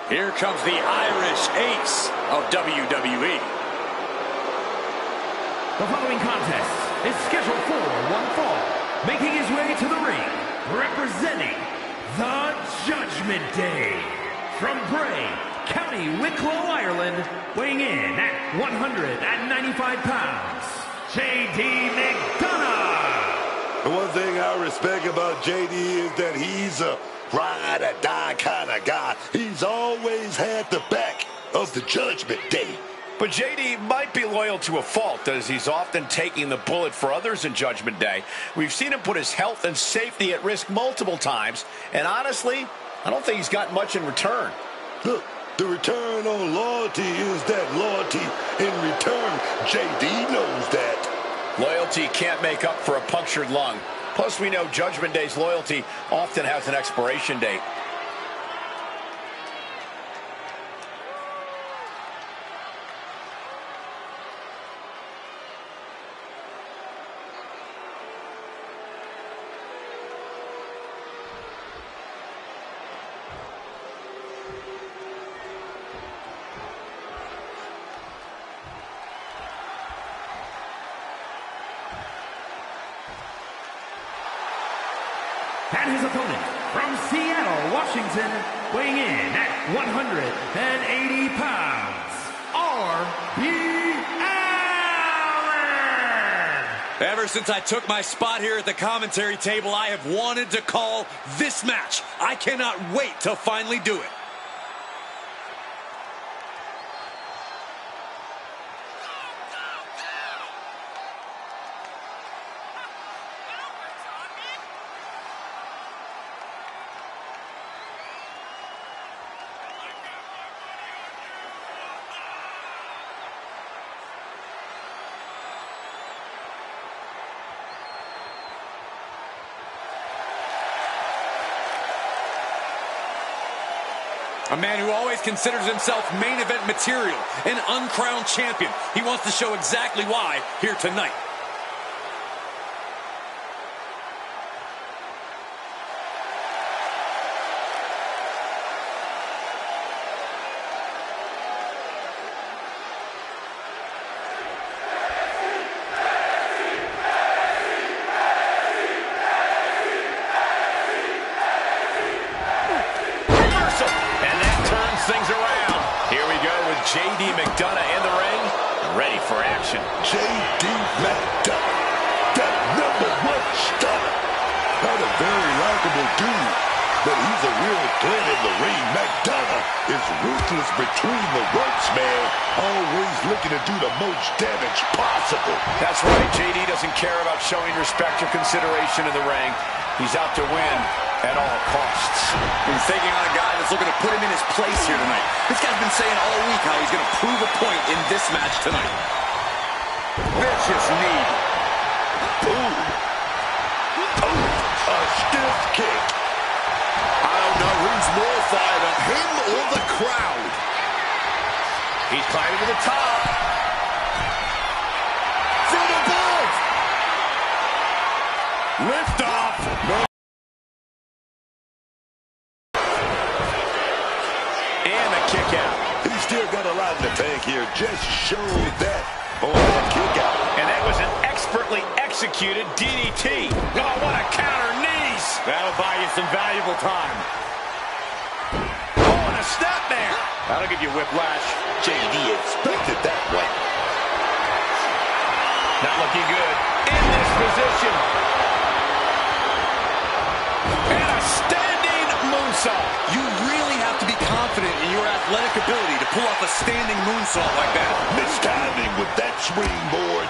Here comes the Irish ace of WWE. The following contest is scheduled for one fall. Making his way to the ring, representing the Judgment Day. From Bray, County Wicklow, Ireland, weighing in at 195 pounds, JD McDonough. The one thing I respect about JD is that he's a ride-or-die kind of guy. He's always had the back of the Judgment Day. But JD might be loyal to a fault, as he's often taking the bullet for others in Judgment Day. We've seen him put his health and safety at risk multiple times, and honestly, I don't think he's got much in return. Look, the return on loyalty is that loyalty in return. JD knows that. Loyalty can't make up for a punctured lung. Plus, we know Judgment Day's loyalty often has an expiration date. And his opponent, from Seattle, Washington, weighing in at 180 pounds, R.B. Allen! Ever since I took my spot here at the commentary table, I have wanted to call this match. I cannot wait to finally do it. A man who always considers himself main event material, an uncrowned champion. He wants to show exactly why here tonight. Things around. Here we go with JD McDonough in the ring, ready for action. JD McDonough, that #1 stunner. Not a very likable dude, but he's a real threat in the ring. McDonough is ruthless between the ropes, man. Always looking to do the most damage possible. That's right. JD doesn't care about showing respect or consideration in the ring. He's out to win at all costs. He's taking on a guy that's looking to put him in his place here tonight. This guy's been saying all week how he's going to prove a point in this match tonight. Vicious knee. Boom. Oh, a stiff kick. I don't know who's more fired up, him or the crowd. He's climbing to the top. From above. Lift off. No. And a kick out. He's still got a lot in the tank here. Just showed that on that kick out. And that was an expertly executed DDT. Oh, what a counter knees. That'll buy you some valuable time. Oh, and a step there. That'll give you whiplash. JD expected that one. Not looking good. In this position. And a standing moonsault. You really have to be confident in your athletic ability to pull off a standing moonsault like that. Mistiming with that springboard.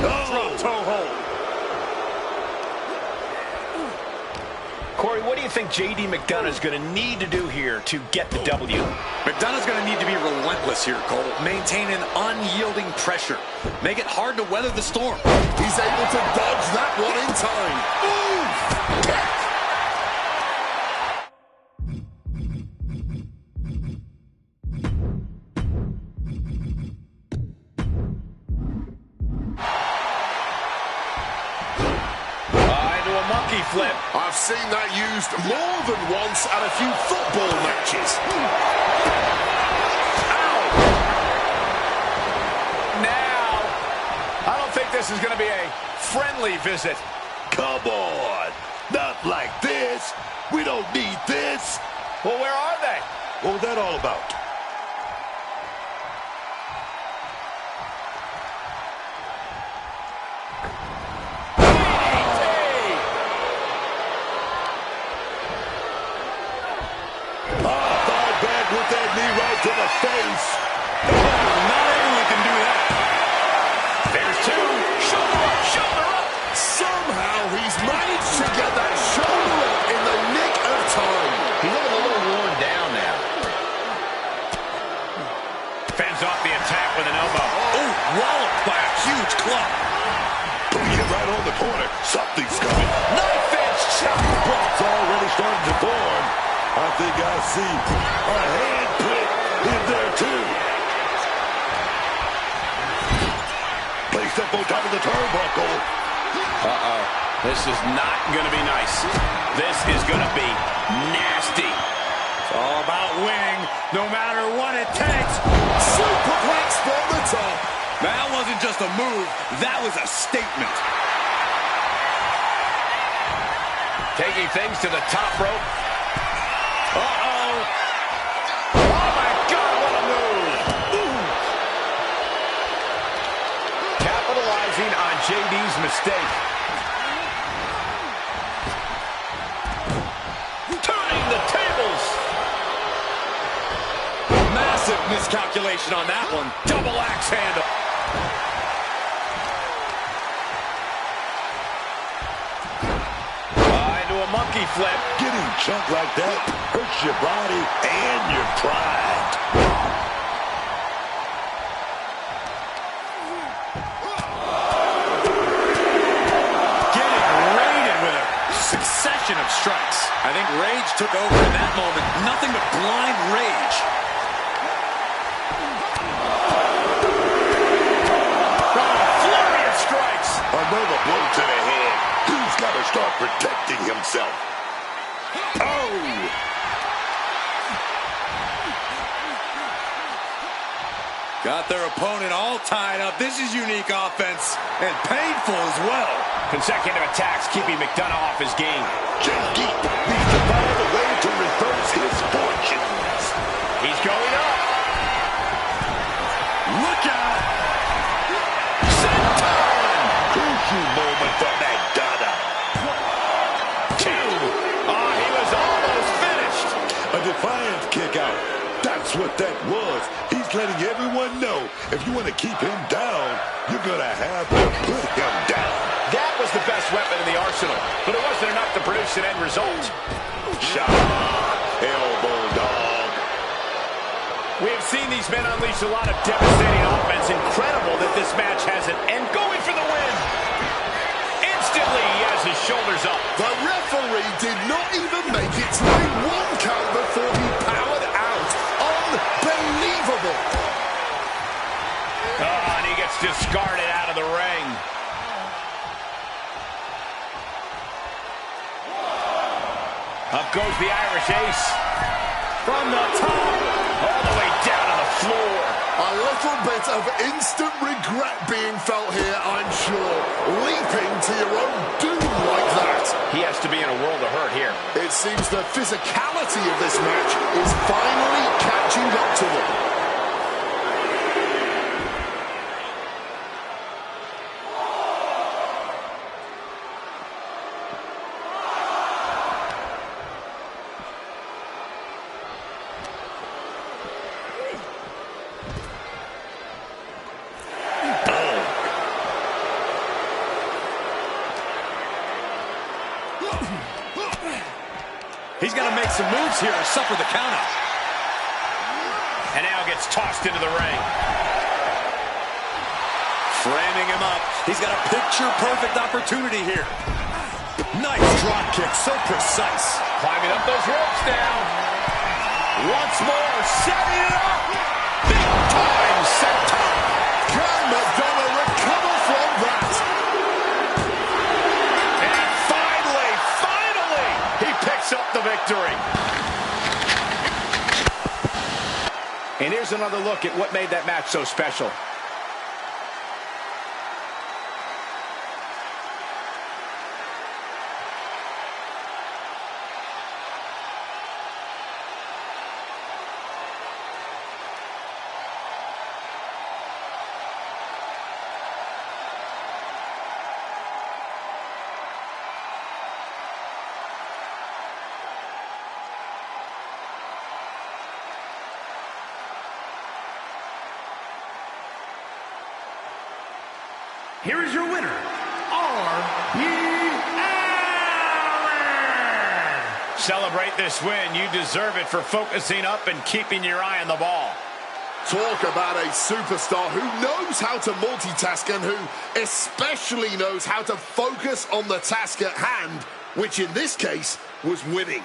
Drop toe hold. Corey, what do you think JD McDonough is going to need to do here to get the W? McDonough's going to need to be relentless here, Cole. Maintain an unyielding pressure. Make it hard to weather the storm. He's able to dodge that one in time. Ooh! Into a monkey flip. I've seen that used more than once at a few football matches. Ow! Now, I don't think this is going to be a friendly visit. Come on. Not like this. We don't need this. Well, where are they? What was that all about? With that knee right to the face. Not everyone can do that. There's two. Shoulder up, shoulder up. Somehow he's managed to get that shoulder up in the nick of time. He's looking a little worn down now. Fends off the attack with an elbow. Oh, walloped by a huge club. Putting it right on the corner. Something's coming. Knife edge chop. Block's already starting to form. I think I see a handprint in there, too. Placed up on top of the turnbuckle. Uh-oh. This is not going to be nice. This is going to be nasty. It's all about winning, no matter what it takes. Superplex from the top. That wasn't just a move, that was a statement. Taking things to the top rope. Uh-oh. Oh, my God, what a move. Ooh. Capitalizing on JD's mistake. Turning the tables. Massive miscalculation on that one. Double axe handle. Into a monkey flip. Getting chunked like that hurts your body and your pride. Getting raided with a succession of strikes. I think rage took over in that moment. Nothing but blind rage. Flurry of strikes. Another blow to the head. He's got to start protecting himself. Oh! Got their opponent all tied up. This is unique offense and painful as well. Consecutive attacks keeping McDonough off his game. JD needs to find a way to reverse his fortunes. He's going up. Look out! Crucial moment for McDonough. Two. Oh, he was almost finished. A defiant kick out. That's what that was. He's letting everyone know if you want to keep him down, you're going to have to put him down. That was the best weapon in the arsenal, but it wasn't enough to produce an end result. Shot. Elbow dog. We have seen these men unleash a lot of devastating offense. Incredible that this match has an end. Going for the win. Instantly, he has his shoulders up. The referee did not even make it to a 1 count before he powered out. Unbelievable. Oh, and he gets discarded out of the ring. Up goes the Irish Ace. From the top, all the way down to the floor. A little bit of instant regret being felt here, I'm sure. Leaping to your own doom like that. He has to be in a world of hurt here. It seems the physicality of this match is finally catching up to them. He's got to make some moves here or suffer the countout. And now gets tossed into the ring. Framing him up. He's got a picture-perfect opportunity here. Nice drop kick, so precise. Climbing up those ropes now. Once more, setting it up. Big time senton. Can McDonough recover from that? And finally another look at what made that match so special. Here is your winner, R.B. Allen! Celebrate this win. You deserve it for focusing up and keeping your eye on the ball. Talk about a superstar who knows how to multitask and who especially knows how to focus on the task at hand, which in this case was winning.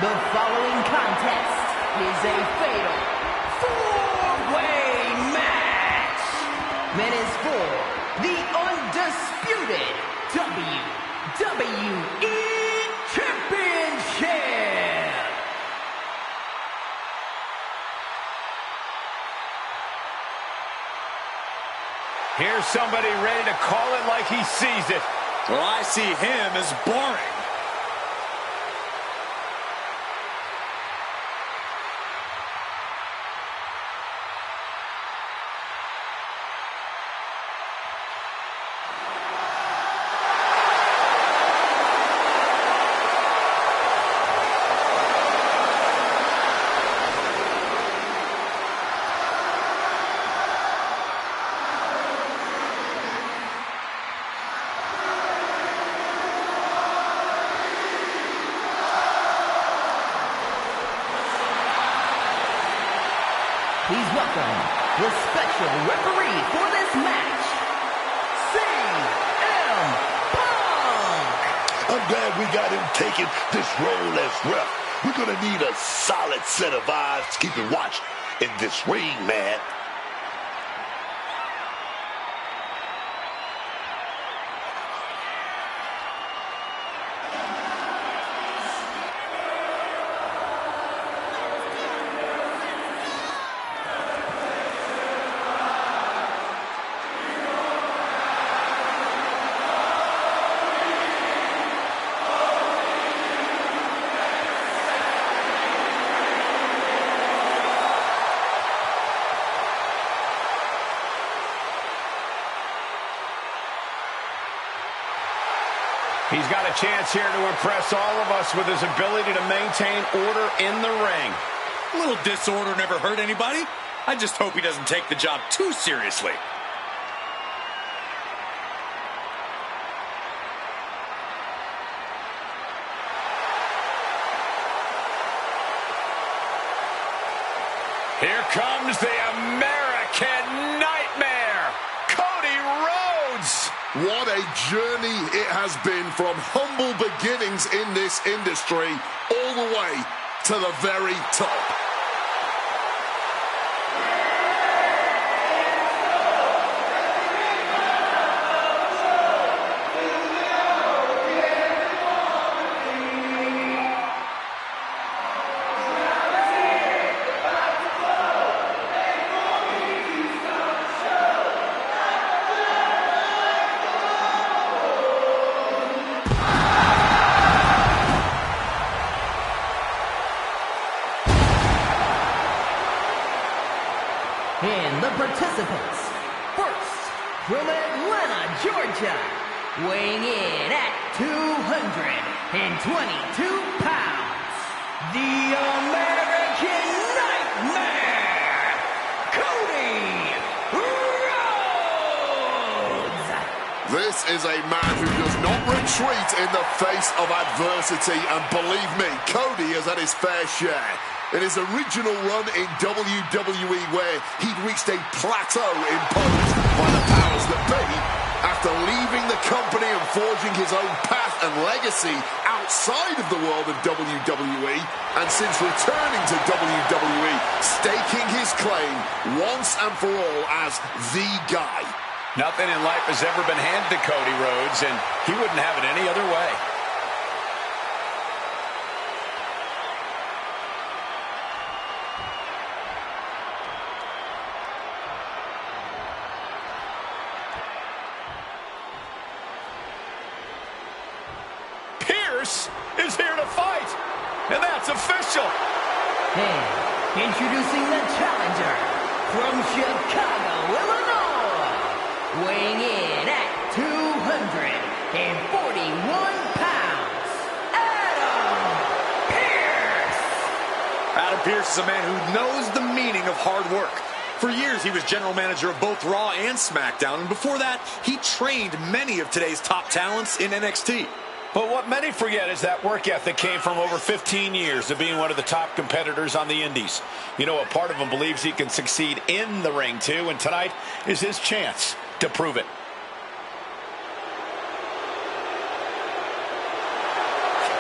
The following contest is a fatal four-way match that is for the undisputed WWE Championship. Here's somebody ready to call it like he sees it. Well, I see him as boring. Please welcome the special referee for this match, CM Punk. I'm glad we got him taking this role as ref. We're going to need a solid set of eyes to keep him watch in this ring, man. He's got a chance here to impress all of us with his ability to maintain order in the ring. A little disorder never hurt anybody. I just hope he doesn't take the job too seriously. Here comes the American Nightmare, Cody Rhodes. What a journey it has been from humble beginnings in this industry all the way to the very top. And the participants, first, from Atlanta, Georgia, weighing in at 222 pounds, the American Nightmare, Cody Rhodes! This is a man who does not retreat in the face of adversity, and believe me, Cody has had his fair share. In his original run in WWE, where he'd reached a plateau imposed by the powers that be, after leaving the company and forging his own path and legacy outside of the world of WWE, and since returning to WWE, staking his claim once and for all as the guy. Nothing in life has ever been handed to Cody Rhodes, and he wouldn't have it any other way. Is here to fight, and that's official. And introducing the challenger from Chicago, Illinois, weighing in at 241 pounds, Adam Pearce is a man who knows the meaning of hard work. For years, he was general manager of both Raw and SmackDown, and before that, he trained many of today's top talents in NXT. But what many forget is that work ethic came from over 15 years of being one of the top competitors on the indies. You know, a part of him believes he can succeed in the ring, too, and tonight is his chance to prove it.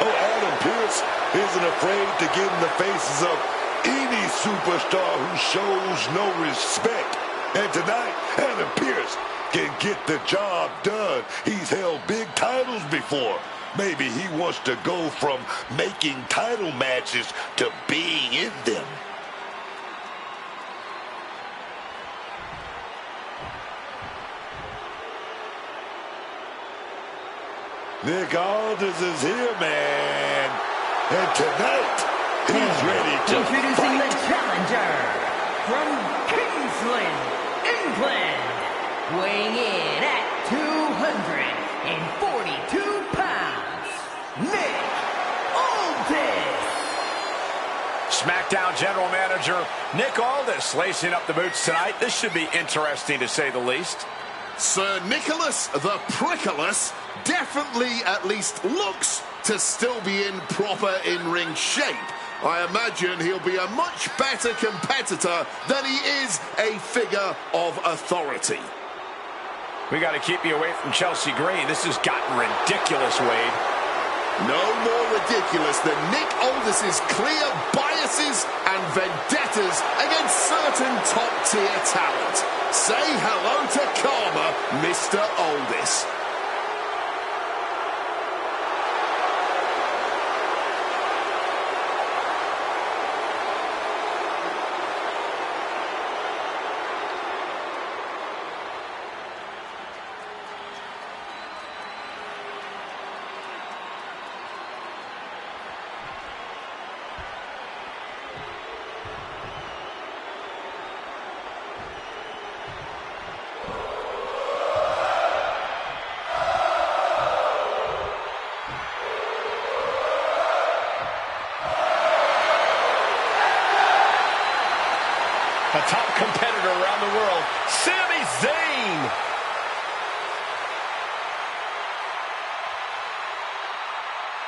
Oh, Adam Pearce isn't afraid to get in the faces of any superstar who shows no respect. And tonight, Adam Pearce can get the job done. He's held big titles before. Maybe he wants to go from making title matches to being in them. Nick Aldis is here, man. And tonight, he's ready to introducing fight. the challenger from Kingsland, England, weighing in at 242 pounds, Nick Aldis. SmackDown General Manager Nick Aldis lacing up the boots tonight. This should be interesting, to say the least. Sir Nicholas the Prickless definitely at least looks to still be in proper in-ring shape. I imagine he'll be a much better competitor than he is a figure of authority. We got to keep you away from Chelsea Green. This has gotten ridiculous, Wade. No more ridiculous than Nick Aldis's clear biases and vendettas against certain top-tier talent. Say hello to karma, Mr. Aldis.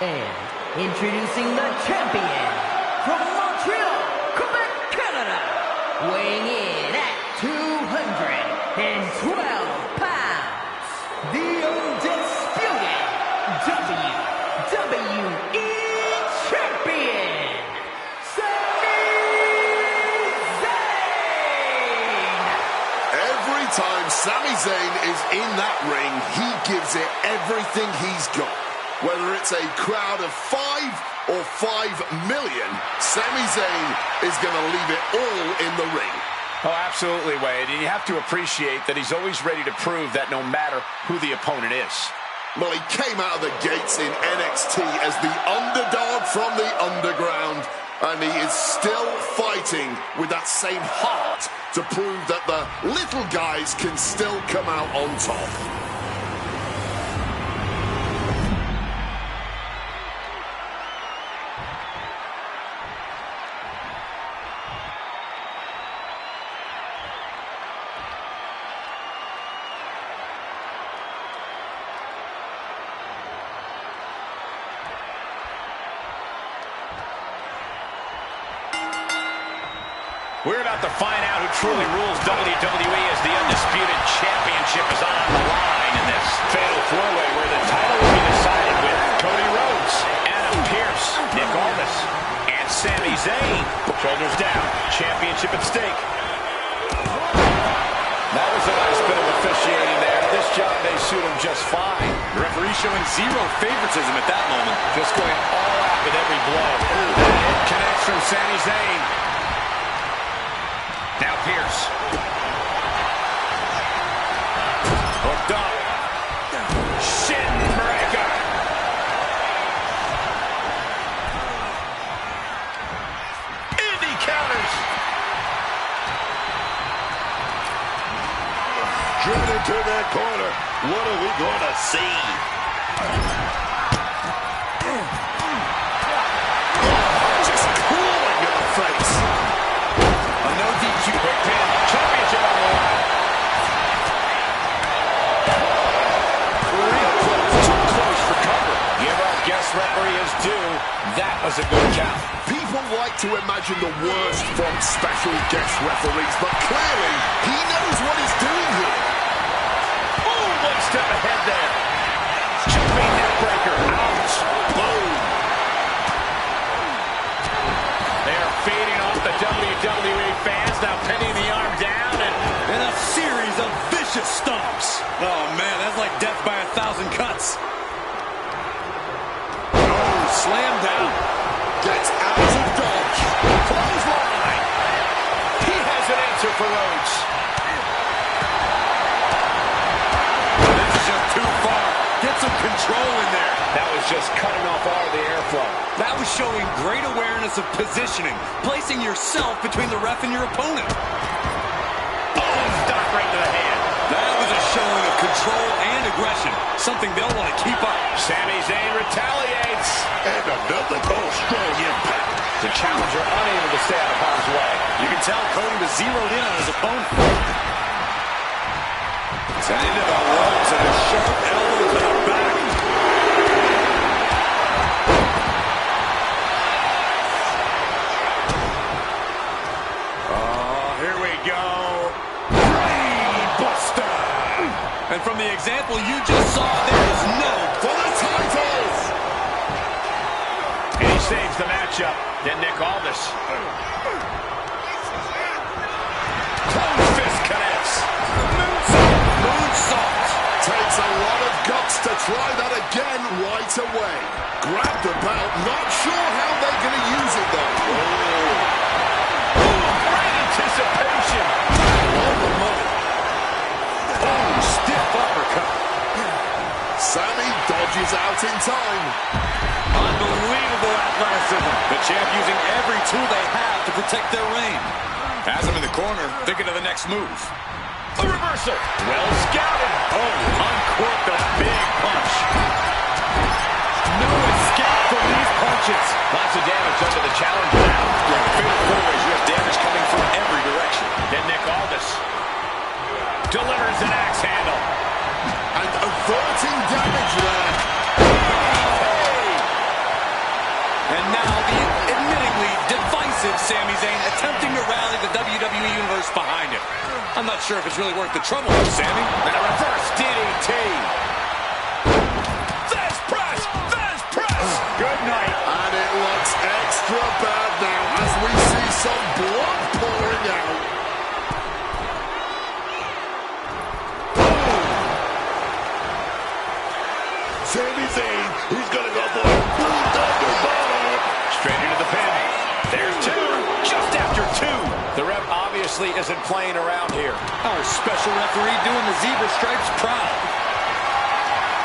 And introducing the champion from Montreal, Quebec, Canada, weighing in at 212 pounds, the undisputed WWE champion, Sami Zayn! Every time Sami Zayn is in that ring, he gives it everything he's got. Whether it's a crowd of 5 or 5 million, Sami Zayn is going to leave it all in the ring. Oh, absolutely, Wade. And you have to appreciate that he's always ready to prove that no matter who the opponent is. Well, he came out of the gates in NXT as the underdog from the underground, and he is still fighting with that same heart to prove that the little guys can still come out on top. We're about to find out who truly rules WWE as the Undisputed Championship is on the line in this fatal four-way where the title will be decided with Cody Rhodes, Adam Pearce, Nick Aldis, and Sami Zayn. Shoulders down, championship at stake. That was a nice bit of officiating there. This job may suit him just fine. The referee showing zero favoritism at that moment. Just going all out with every blow. Ooh, that hit connects from Sami Zayn. Now Pearce. Hooked up. Shin breaker. Indy counters. Driven into that corner. What are we going to see? Just cooling in the face. No DQ, quick pin, championship on the line. Real close, too close for cover. Give our guest referee his due. That was a good count. People like to imagine the worst from special guest referees, but clearly he knows what he's doing here. Oh, one step ahead there. Jumping neck breaker. Ouch. Boom. They are fading off the WWE fans, now pinning the arm down And a series of vicious stomps. Oh, man, that's like death by 1,000 cuts. Oh, slam down. Gets out of dodge. clothesline. He has an answer for Rhodes. This is just too far. Get some control in there. That was just cutting off all of the airflow. That was showing great awareness of positioning, placing yourself between the ref and your opponent. Oh, stop right to the hand. That was a showing of control and aggression, something they'll want to keep up. Sami Zayn retaliates. And another strong impact. The challenger unable to stay out of harm's way. You can tell Cody was zeroed in on his opponent. Sent into the ropes and a sharp elbow to the back. Here we go. Brainbuster. And from the example you just saw, there is no For the titles! And he saves the matchup. Then Nick Aldis. Closed fist connects. moonsault. Takes a lot of guts to try that again right away. Grab the belt, not sure how they're going to use it though. Great anticipation. On the money. Oh, stiff uppercut. Sammy dodges out in time. Unbelievable athleticism. The champ using every tool they have to protect their reign. Has him in the corner, thinking of the next move. A reversal. Well scouted. Oh, uncorked a big punch. No escape from these punches. Lots of damage under the challenger now. Yeah, the fatal four-ways, you have damage coming from every direction. Then Nick Aldis delivers an axe handle. And averting damage there. Hey! Sami Zayn, attempting to rally the WWE Universe behind him. I'm not sure if it's really worth the trouble for Sami. And a reverse DDT. Fez press! Fez press! Good night. And it looks extra bad now as we see some blood pouring out. Sami Zayn, he's gonna go for it. Straight into the pin. There's two. Just after two. The ref obviously isn't playing around here. Our special referee doing the zebra stripes proud.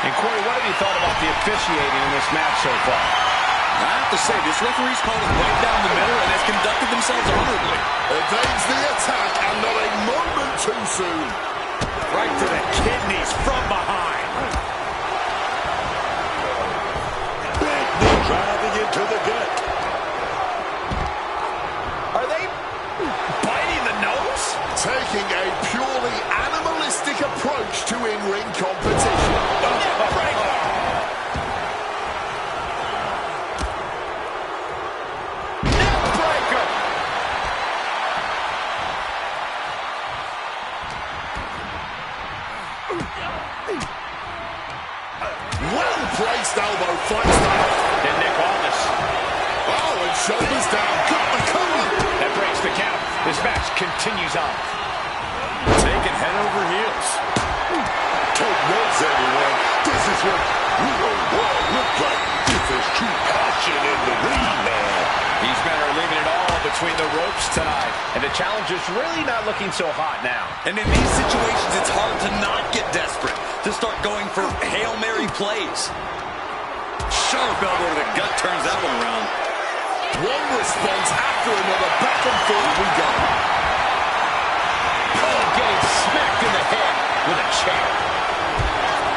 And Corey, what have you thought about the officiating in this match so far? I have to say, this referee's called it right down the middle and has conducted themselves honorably. Evades the attack and not a moment too soon. Right to the kidneys from behind. Big knee driving into the gut. Are they biting the nose? Taking a purely animalistic approach to in-ring competition. Well-placed elbow fights that. And Nick Aldis. Oh, and shoulders down. Got the cover. That breaks the count. This match continues on. Taking head over heels. Take notes, everyone. This is what real war look like. If there's true passion in the ring, man. These men are leaving it all between the ropes tonight. And the challenge is really not looking so hot now. And in these situations, it's hard to not get desperate, to start going for Hail Mary plays. Sharp elbow to the gut turns that one around. One response after another. Back and forth we go. Oh, getting smacked in the head with a chair.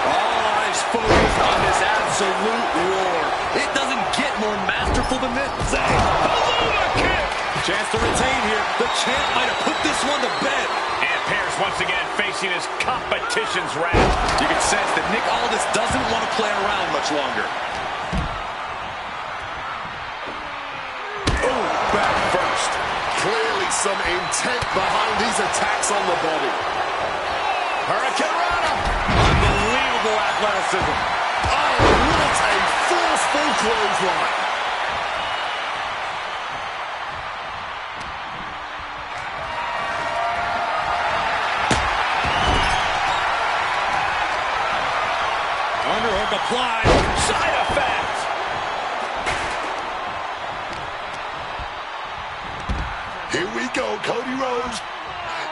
All eyes focused on this absolute war. It doesn't get more masterful than this. Balloon kick. Chance to retain here. The champ might have put this one to bed. And Pearce once again facing his competition's wrath. You can sense that Nick Aldis doesn't want to play around much longer. Oh, back first. Clearly some intent behind these attacks on the body. Hurricane Rana. Unbelievable athleticism. Oh, what a forceful clothesline. Underhook applied. Side effect. Here we go, Cody Rhodes.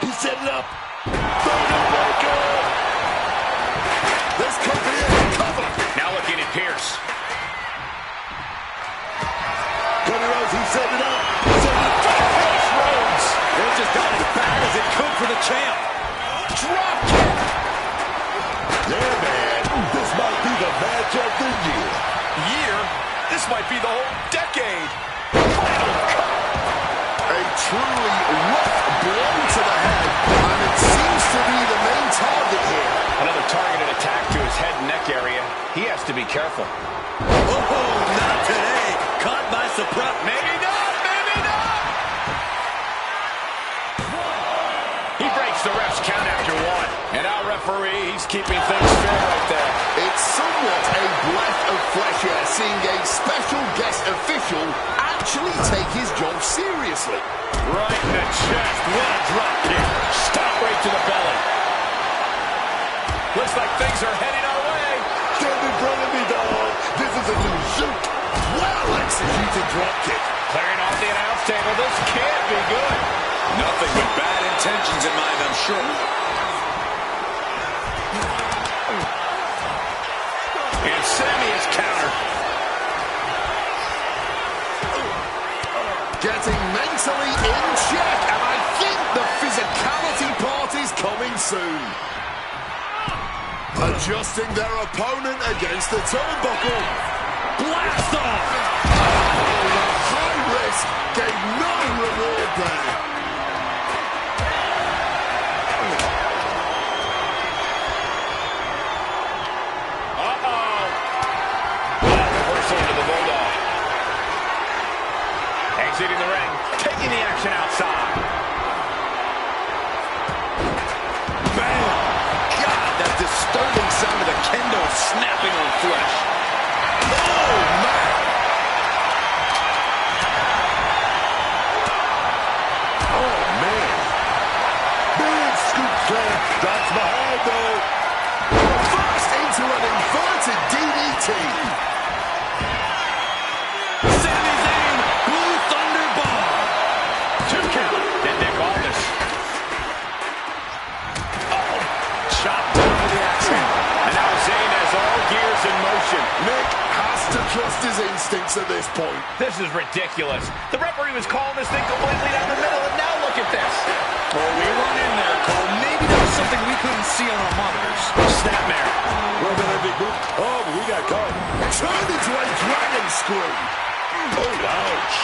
He set it up. Boom breaker. This could be a cover. Now looking at Pearce. Cody Rhodes, he set it up. Rhodes. It just got as bad as it could for the champ. Drop kick. Yeah, man. This might be the match of the year. This might be the whole decade. A truly rough blow to the head, and it seems to be the main target here. Another targeted attack to his head and neck area. He has to be careful. Oh, not today. Caught by surprise. Maybe not, maybe not. He breaks the ref's count after one. And our referee, he's keeping things fair right there. It's somewhat a breath of fresh air seeing a special guest official actually take his job seriously. Right in the chest. What a drop kick. Stop right to the belly. Looks like things are heading our way. Stand in front of me, dog. This is a new shoot. Well executed drop kick. Clearing off the announce table. This can't be good. Nothing but bad intentions in mind, I'm sure. And Sami is countered. Getting mentally in check, and I think the physicality part is coming soon. Adjusting their opponent against the turnbuckle. Blast off! The high risk gave no reward there. Reversal into the Bulldog. Exiting the ring. Take taking the action outside. Bam! God, that disturbing sound of the kendo snapping on flesh. Oh, man! Oh, man. Big scoop slam. Drops behind, though. First into an inverted DDT. Sami Zayn, Blue Thunder Bomb. 2 count. Did Nick Aldis. Oh, chopped down with the axe handle. And now Zayn has all gears in motion. Nick has to trust his instincts at this point. This is ridiculous. The referee was calling this thing completely down the middle, and now look at this. Oh, we run in there, Cole. Maybe that was something we couldn't see on our monitors. Snapmare. Well, then a big boot. Oh, but we got caught. Turned into a dragon screw. Oh, ouch.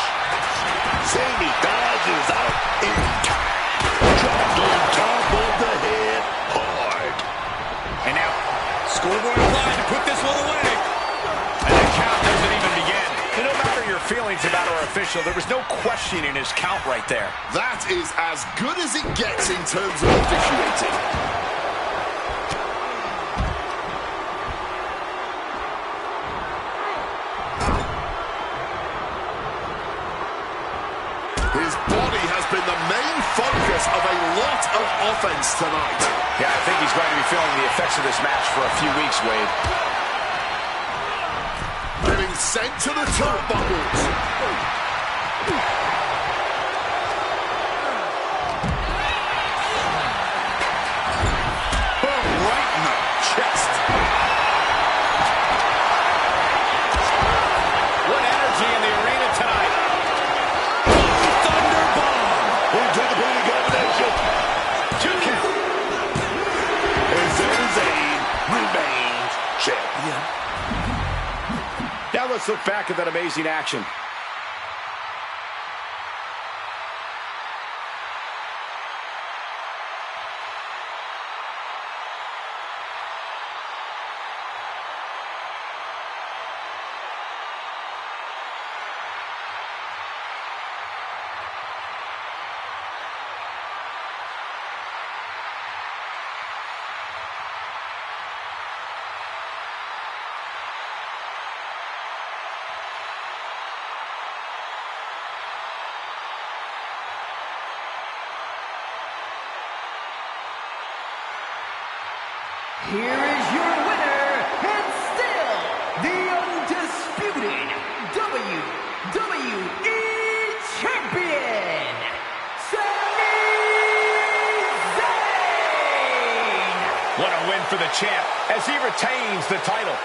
Sammy dodges out in time. Dropped on top of the head hard. And now, Scoreboard applied to put this one away. and the count doesn't even begin. And no matter your feelings about our official, there was no questioning his count right there. That is as good as it gets in terms of officiating. His body has been the main focus of a lot of offense tonight. Yeah, I think he's going to be feeling the effects of this match for a few weeks, Wade. Getting sent to the turnbuckles. Boom, right in the chest. What energy in the arena tonight. Thunder Bomb. Into the booty combination. 2 count. And Sami Zayn remains champion. Now let's look back at that amazing action. Here is your winner, and still the undisputed WWE Champion, Sami Zayn! What a win for the champ as he retains the title.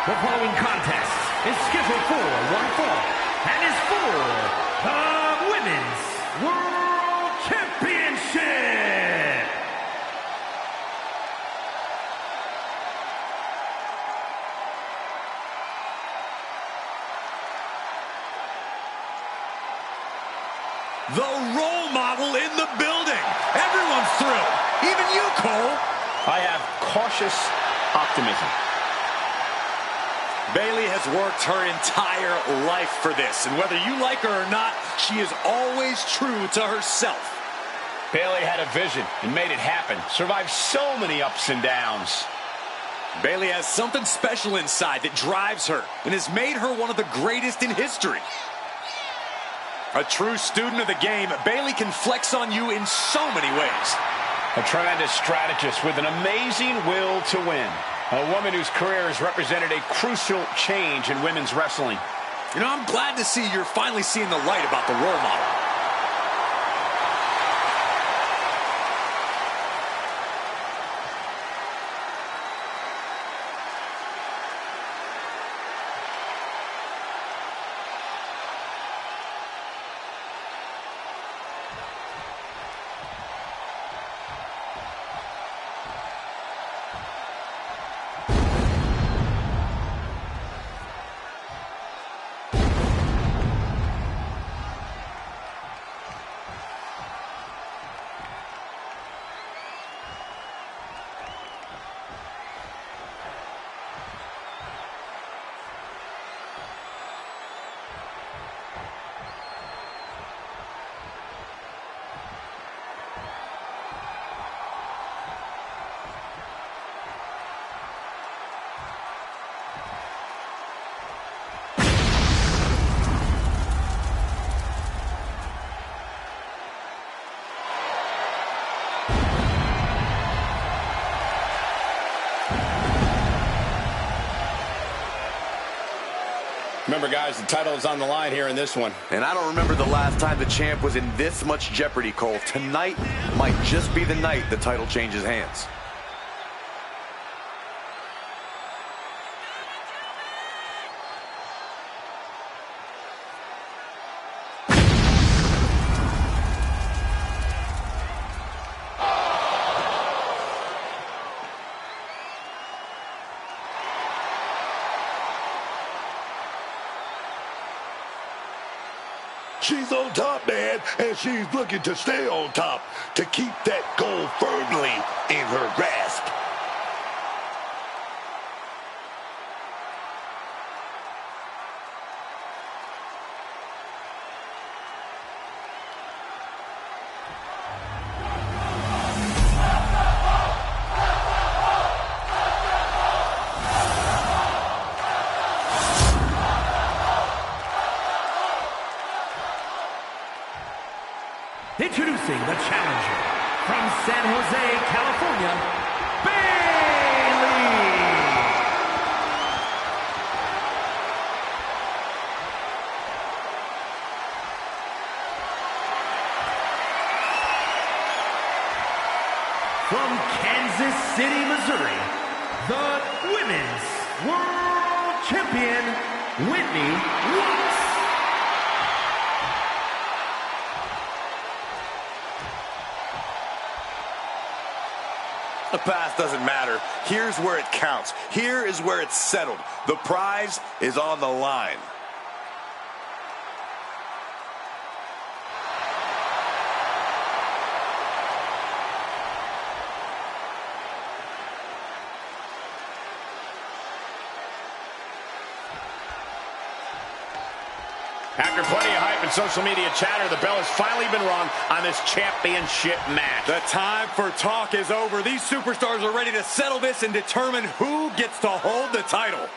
The following contest is scheduled for one fall and is for the Women's World Championship. The role model in the building. Everyone's thrilled. Even you, Cole. I have cautious optimism. Bayley has worked her entire life for this, and whether you like her or not, she is always true to herself. Bayley had a vision and made it happen. Survived so many ups and downs. Bayley has something special inside that drives her and has made her one of the greatest in history. A true student of the game, Bayley can flex on you in so many ways. A tremendous strategist with an amazing will to win. A woman whose career has represented a crucial change in women's wrestling. You know, I'm glad to see you're finally seeing the light about the role model. Remember, guys, the title is on the line here in this one. And I don't remember the last time the champ was in this much jeopardy, Cole. Tonight might just be the night the title changes hands. She's on top, man, and she's looking to stay on top to keep that goal firmly in her grasp. Introducing the challenger from San Jose, California, Bayley! From Kansas City, Missouri, the Women's World Champion, Wwe2k26. The past doesn't matter. Here's where it counts. Here is where it's settled. The prize is on the line. After plenty of hype and social media chatter, the bell has finally been rung on this championship match. The time for talk is over. These superstars are ready to settle this and determine who gets to hold the title.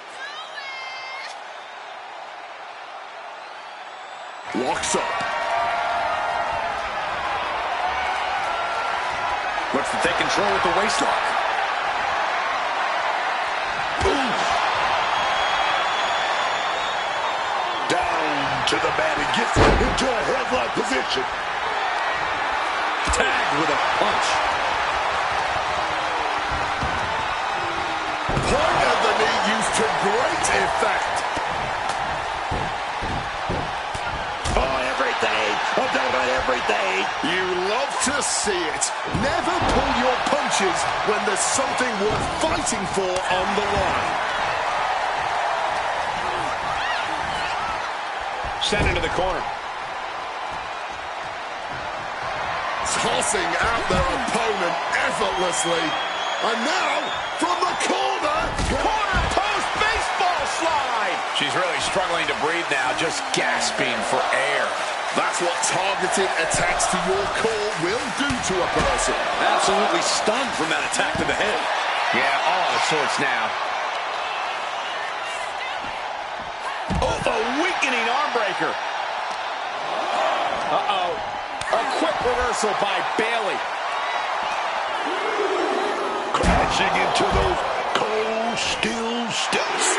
Walks up. Looks to take control with the waistlock. To the mat and gets into a headlock position. Tagged with a punch. Point of the knee used to great effect. Oh, everything. Oh, everything. You love to see it. Never pull your punches when there's something worth fighting for on the line. Sent into the corner. Tossing out their opponent effortlessly. And now, from the corner. Corner post baseball slide. She's really struggling to breathe now, just gasping for air. That's what targeted attacks to your core will do to a person. Absolutely stunned from that attack to the head. Yeah, all out of sorts now. Oh, a weakening arm breaker. Uh-oh. A quick reversal by Bayley. Crashing into those cold steel steps.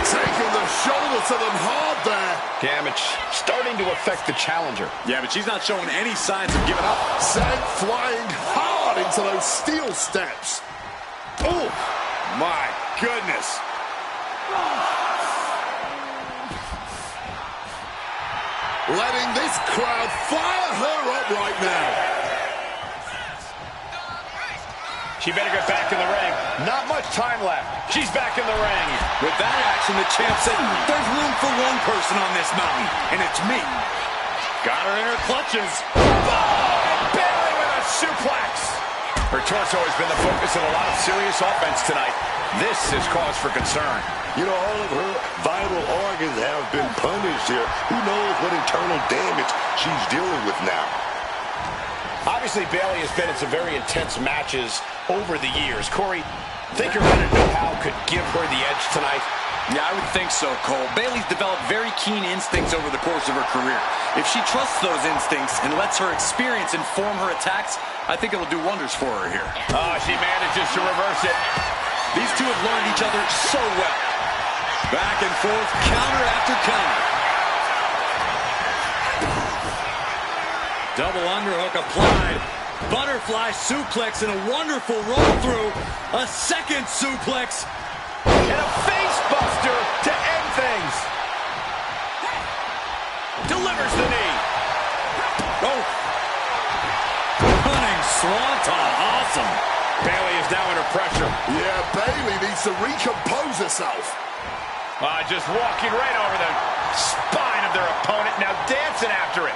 Taking the shoulder to them hard there. Damage starting to affect the challenger. Yeah, but she's not showing any signs of giving up. Sent flying hard into those steel steps. Oh, my goodness. Letting this crowd fire her up right now. She better get back in the ring. Not much time left. She's back in the ring. With that action, the champ said, there's room for one person on this mountain, and it's me. Got her in her clutches. Oh, Bayley with a suplex. Her torso has been the focus of a lot of serious offense tonight. This is cause for concern. You know, all of her vital organs have been punished here. Who knows what internal damage she's dealing with now. Obviously, Bayley has been in some very intense matches over the years. Corey, think your better know-how could give her the edge tonight? Yeah, I would think so, Cole. Bayley's developed very keen instincts over the course of her career. If she trusts those instincts and lets her experience inform her attacks, I think it'll do wonders for her here. Oh, she manages to reverse it. These two have learned each other so well. Back and forth, counter after counter. Double underhook applied. Butterfly suplex and a wonderful roll through. A second suplex. And a face buster to end things. Delivers the knee. Oh. Running swanton. Awesome. Bayley is now under pressure. Yeah, Bayley needs to recompose herself. Just walking right over the spine of their opponent, now dancing after it.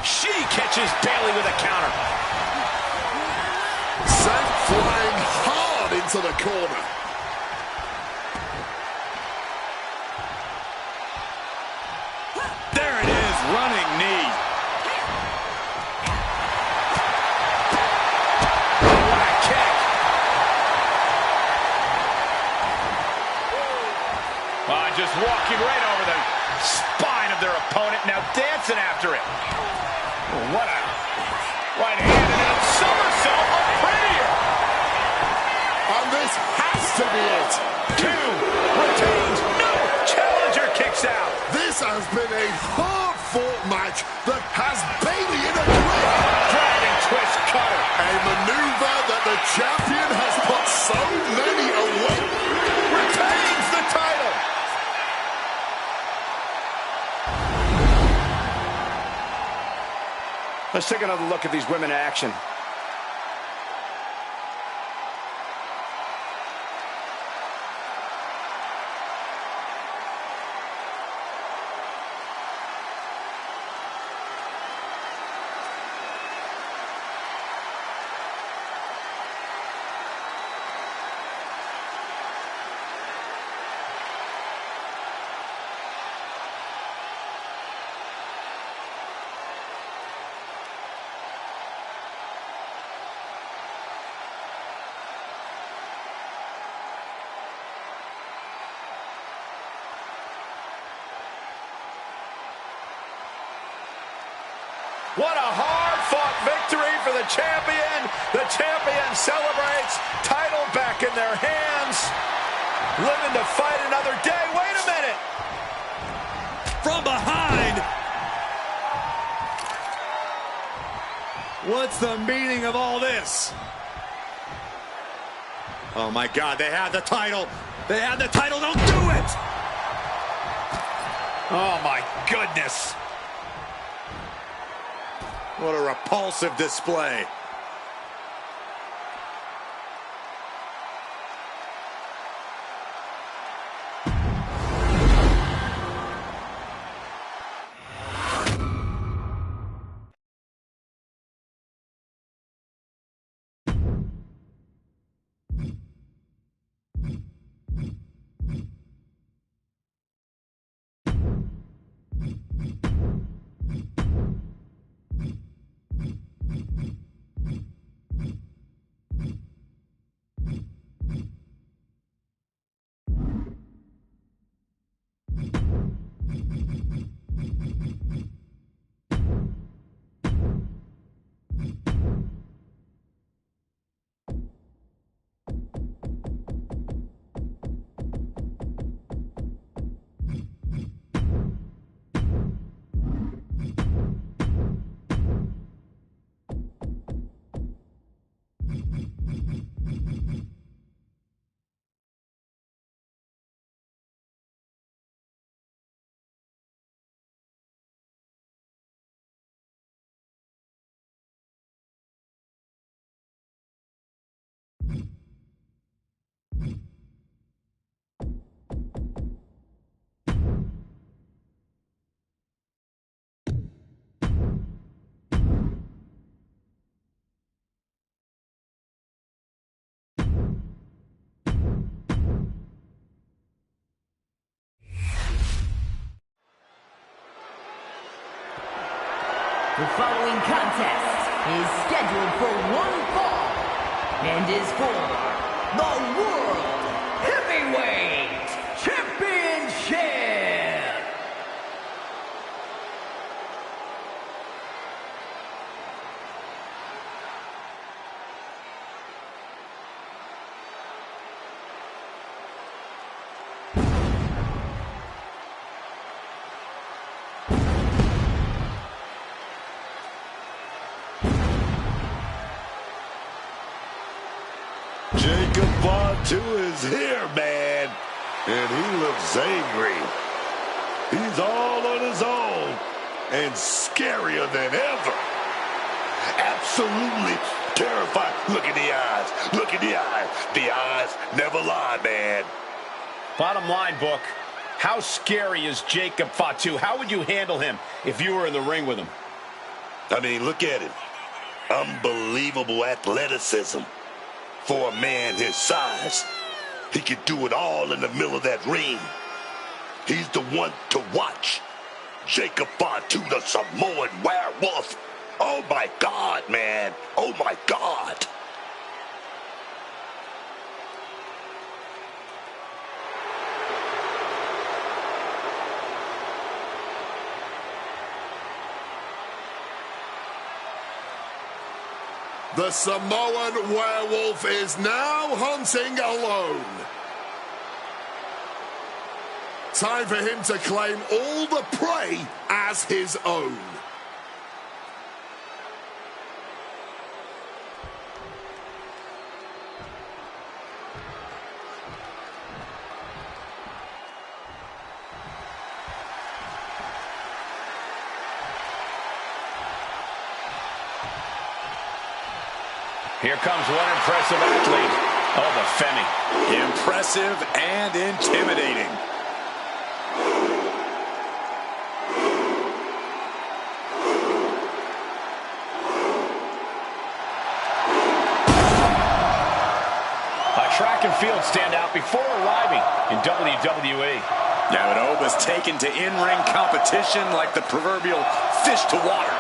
She catches Bayley with a counter. Sent flying hard into the corner. There it is, running knee. What a kick. Just walking right over the spine of their opponent, now dancing after it. What a right hand and a somersault, a prettier. And this has to be it. 2 retains, no, challenger kicks out. This has been a hard-fought match that has Bayley in a grip. Dragon twist cutter. A maneuver that the champion has put so many away. Retains the title. Let's take another look at these women in action. What a hard-fought victory for the champion. The champion celebrates, title back in their hands. Living to fight another day. Wait a minute. From behind. What's the meaning of all this? Oh my God, they have the title. They have the title, don't do it! Oh my goodness. What a repulsive display. The following contest is scheduled for one fall and is for the World Heavyweight Championship. Jacob Fatu is here, man. And he looks angry. He's all on his own. And scarier than ever. Absolutely terrified. Look at the eyes. Look at the eyes. The eyes never lie, man. Bottom line, Book. How scary is Jacob Fatu? How would you handle him if you were in the ring with him? I mean, look at him. Unbelievable athleticism. For a man his size, he can do it all in the middle of that ring. He's the one to watch. Jacob Fatu, the Samoan werewolf. Oh, my God, man. Oh, my God. The Samoan werewolf is now hunting alone. Time for him to claim all the prey as his own. Here comes one impressive athlete. Oh, the Femi. Impressive and intimidating. A track and field standout before arriving in WWE. Now, Nova's taken to in-ring competition like the proverbial fish to water.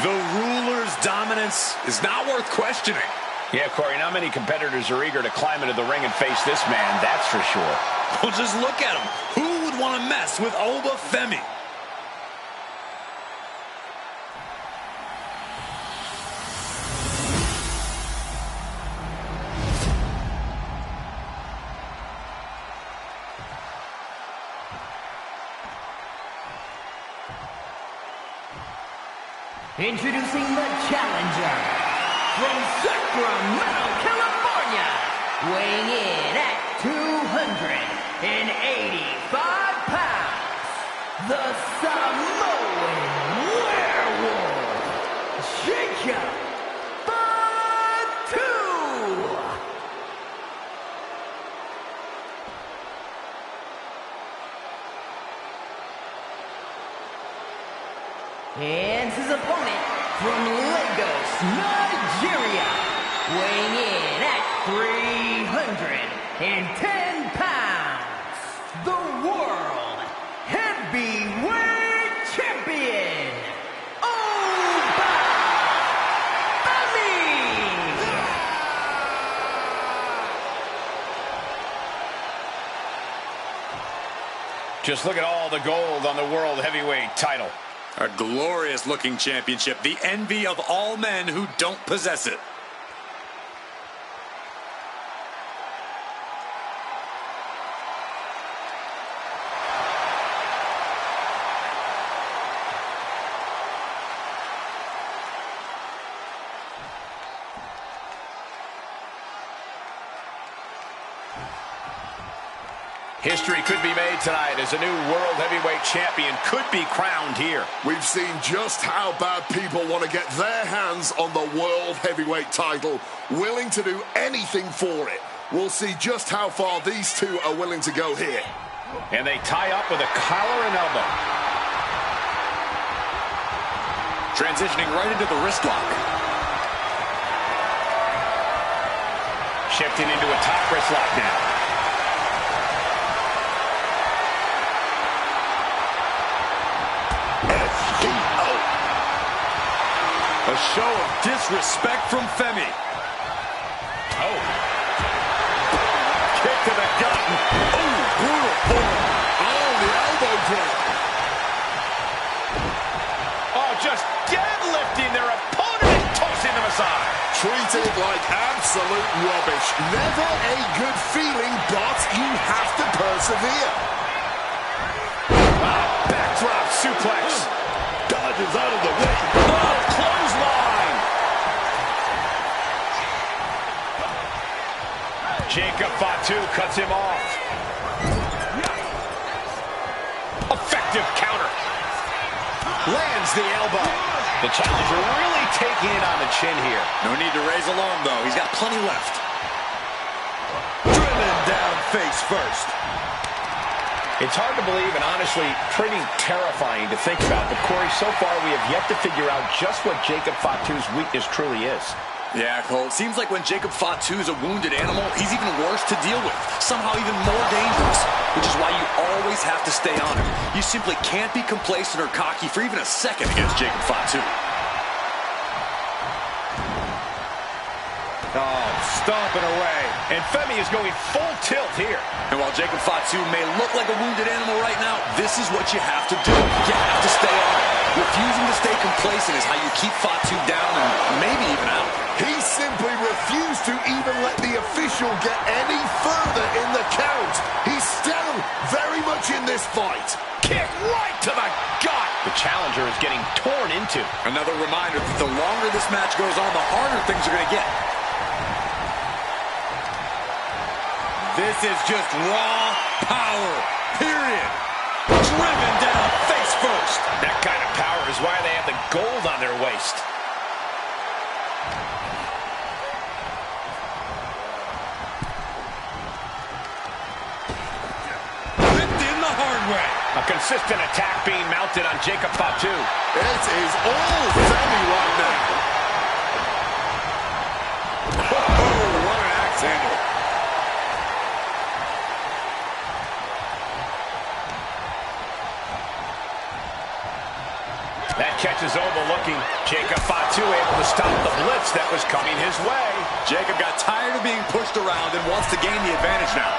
The ruler's dominance is not worth questioning. Yeah, Corey, not many competitors are eager to climb into the ring and face this man, that's for sure. Well, just look at him. Who would want to mess with Wwe2k? Introducing the challenger from Sacramento, California, weighing in at 285 pounds, the Samoan werewolf, Jacob Fatu. And his opponent from Lagos, Nigeria, weighing in at 310 pounds, the World Heavyweight Champion, Wwe2k. Just look at all the gold on the World Heavyweight title. A glorious-looking championship, the envy of all men who don't possess it. History could be made tonight as a new World Heavyweight Champion could be crowned here. We've seen just how bad people want to get their hands on the World Heavyweight title, willing to do anything for it. We'll see just how far these two are willing to go here. And they tie up with a collar and elbow. Transitioning right into the wrist lock. Shifting into a top wrist lock now. A show of disrespect from Femi. Oh. Kick to the gut. Oh, brutal form. Oh, the elbow drop. Oh, just deadlifting their opponent and tossing them aside. Treated like absolute rubbish. Never a good feeling, but you have to persevere. Wow, backdrop suplex. Dodges out of the way. Oh, clothesline. Jacob Fatu cuts him off. Effective counter. Lands the elbow. The challenger really taking it on the chin here. No need to raise alarm, though. He's got plenty left. Driven down face first. It's hard to believe and honestly pretty terrifying to think about. But, Corey, so far we have yet to figure out just what Jacob Fatu's weakness truly is. Yeah, Cole. It seems like when Jacob Fatu is a wounded animal, he's even worse to deal with. Somehow even more dangerous. Which is why you always have to stay on him. You simply can't be complacent or cocky for even a second against Jacob Fatu. Oh, stomping away. And Femi is going full tilt here. And while Jacob Fatu may look like a wounded animal right now, this is what you have to do. You have to stay on it. Refusing to stay complacent is how you keep Fatu down and maybe even out. He simply refused to even let the official get any further in the count. He's still very much in this fight. Kick right to the gut. The challenger is getting torn into. Another reminder that the longer this match goes on, the harder things are going to get. This is just raw power, period. Driven down face first. That kind of power is why they have the gold on their waist. Whipped in the hard way. A consistent attack being mounted on Jacob Fatu. It is all Femi right now. Oh, what an axe handle. That catch is overlooking. Jacob Fatu able to stop the blitz that was coming his way. Jacob got tired of being pushed around and wants to gain the advantage now.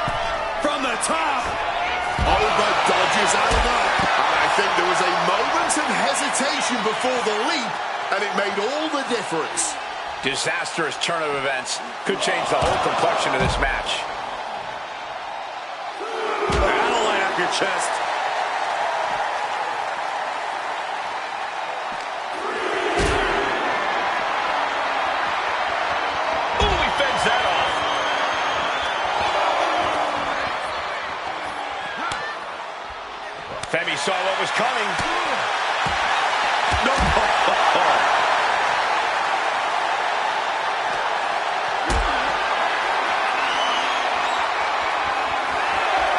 From the top. Over dodges out of that. And I think there was a moment of hesitation before the leap, and it made all the difference. Disastrous turn of events could change the whole complexion of this match. That'll light up your chest. Femi saw what was coming. No.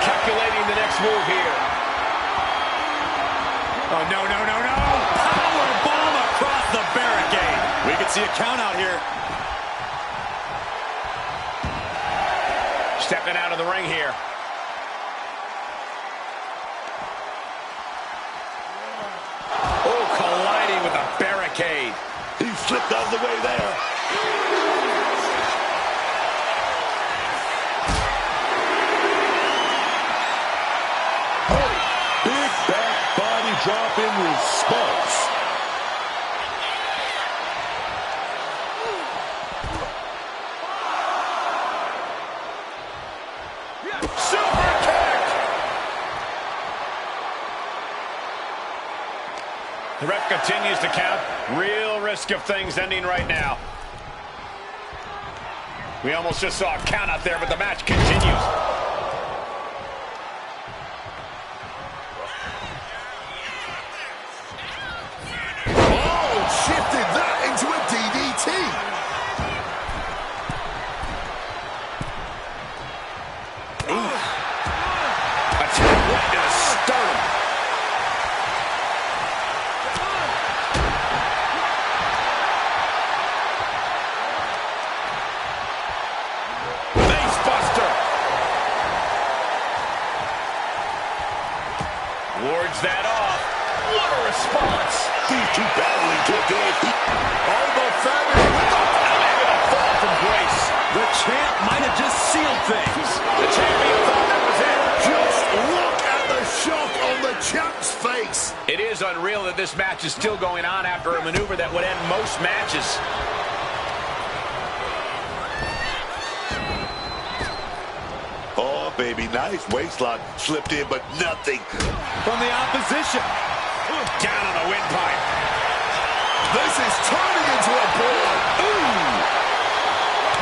Calculating the next move here. Oh, no. Power bomb across the barricade. We can see a count out here. Stepping out of the ring here. Colliding with a barricade. He slipped out of the way there. Oh, big back body drop in response. The ref continues to count. Real risk of things ending right now. We almost just saw a count out there, but the match continues. Oh, shifted that into a DDT. Attack right to the sternum. Wards that off. What a response. These two battling to death. Oh, the family with the Maybe a fall from grace. The champ might have just sealed things. The champion thought that was it. Just look at the shock on the champ's face. It is unreal that this match is still going on after a maneuver that would end most matches. Oh, baby, nice waistlock. Slipped in, but nothing. From the opposition. Down on the windpipe. This is turning into a brawl. Ooh!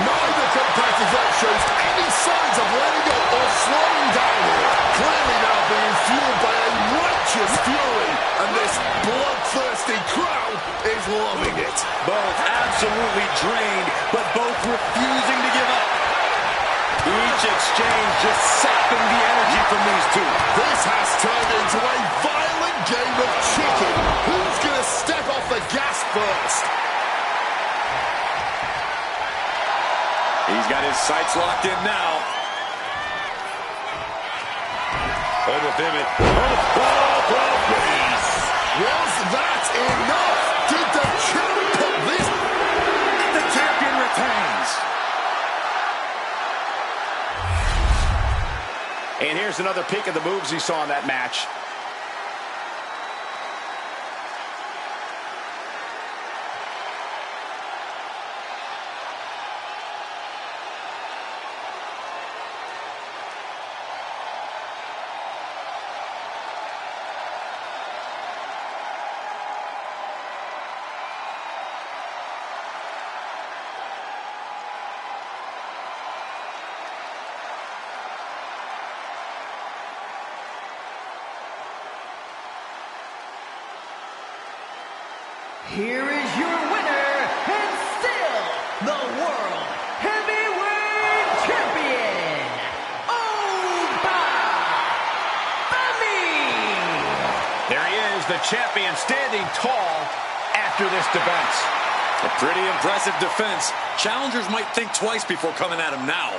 Neither competitor shows any signs of letting up or slowing down here. Clearly now being fueled by a righteous fury, and this bloodthirsty crowd is loving it. Both absolutely drained, but both refusing to give up. Each exchange just sapping the energy from these two. This has turned into a violent game of chicken. Who's going to step off the gas first? He's got his sights locked in now. Over pivot. Oh, base. Was that enough? Did the champ put this? The champion retains. And here's another peek of the moves he saw in that match. Here is your winner, and still the World Heavyweight Champion, Wwe2k26. There he is, the champion, standing tall after this defense. A pretty impressive defense. Challengers might think twice before coming at him now.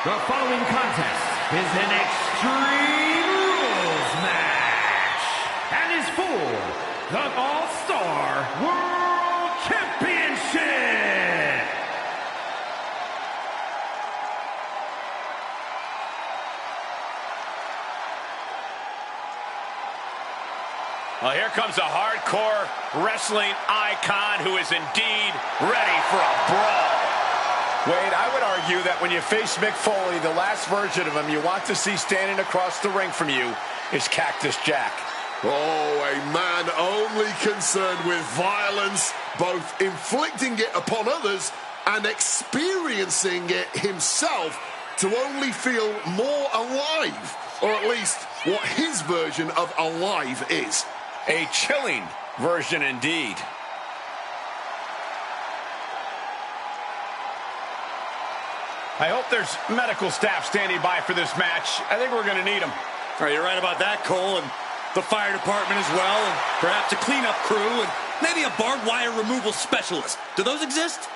The following contest is an Extreme Rules match and is for the All-Star World Championship. Well, here comes a hardcore wrestling icon who is indeed ready for a brawl. Wade, I would argue that when you face Mick Foley, the last version of him you want to see standing across the ring from you is Cactus Jack. Oh, a man only concerned with violence, both inflicting it upon others and experiencing it himself to only feel more alive, or at least what his version of alive is. A chilling version indeed. I hope there's medical staff standing by for this match. I think we're going to need them. All right, you're right about that, Cole, and the fire department as well, and perhaps a cleanup crew, and maybe a barbed wire removal specialist. Do those exist?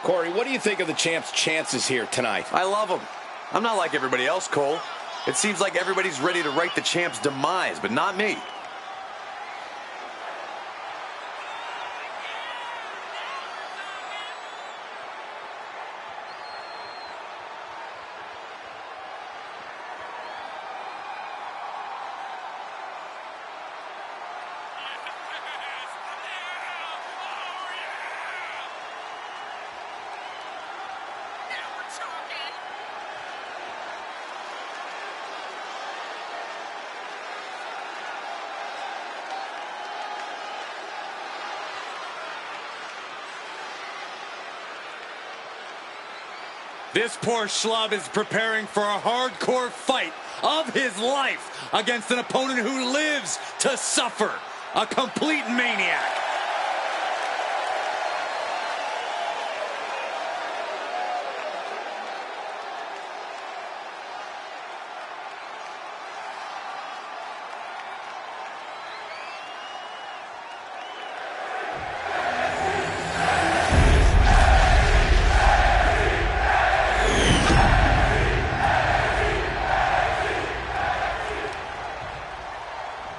Corey, what do you think of the champ's chances here tonight? I love him. I'm not like everybody else, Cole. It seems like everybody's ready to write the champ's demise, but not me. This poor schlub is preparing for a hardcore fight of his life against an opponent who lives to suffer. A complete maniac.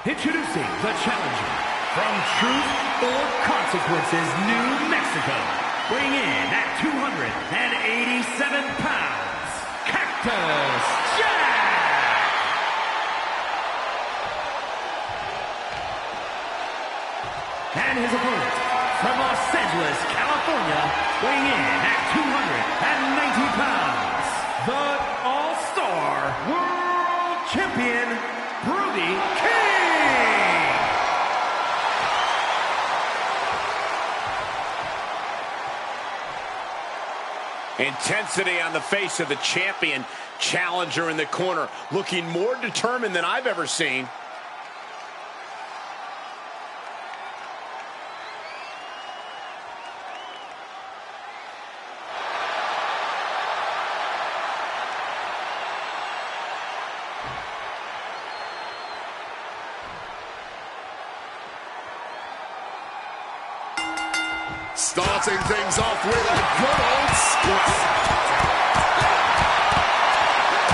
Introducing the challenger from Truth or Consequences, New Mexico, weighing in at 287 pounds, Cactus Jack! And his opponent from Los Angeles, California, weighing in at 290 pounds, the All-Star World Champion, Brody King! Intensity on the face of the champion. Challenger in the corner, looking more determined than I've ever seen. Starting things off with a good old split.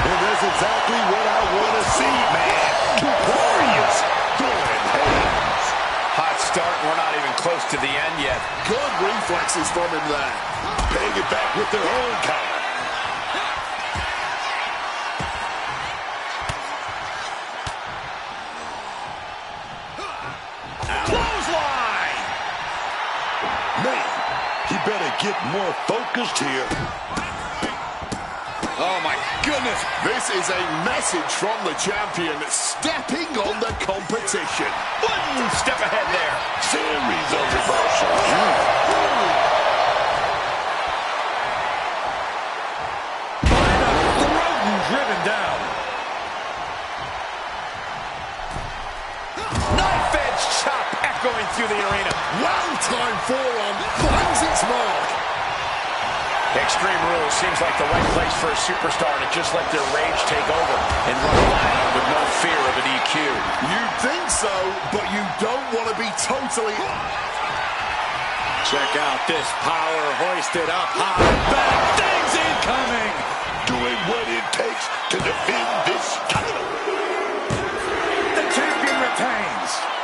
And that's exactly what I want to see, man. Two warriors going hands. Hot start, we're not even close to the end yet. Good reflexes from him there. Paying it back with their own counter. Clothesline! Man, he better get more focused here. Oh, my goodness. This is a message from the champion stepping on the competition. One step ahead there. Series of reversals. Driven down. Knife edge chop echoing through the arena. Well-timed forearm finds its mark. Extreme Rules seems like the right place for a superstar to just let their rage take over and run wild with no fear of an EQ. You'd think so, but you don't want to be totally... Check out this power hoisted up high. Back things incoming. Doing what it takes to defend this title. The champion retains.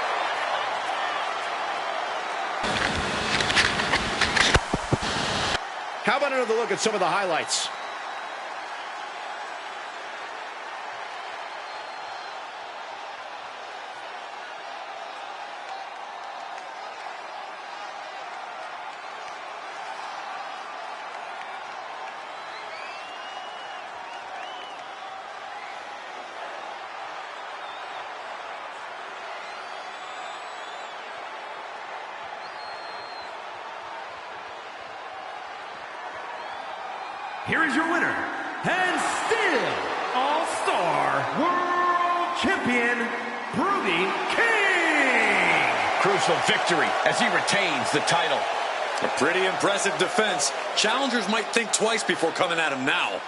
How about another look at some of the highlights? Here is your winner, and still All-Star World Champion, Brody King. Crucial victory as he retains the title. A pretty impressive defense. Challengers might think twice before coming at him now.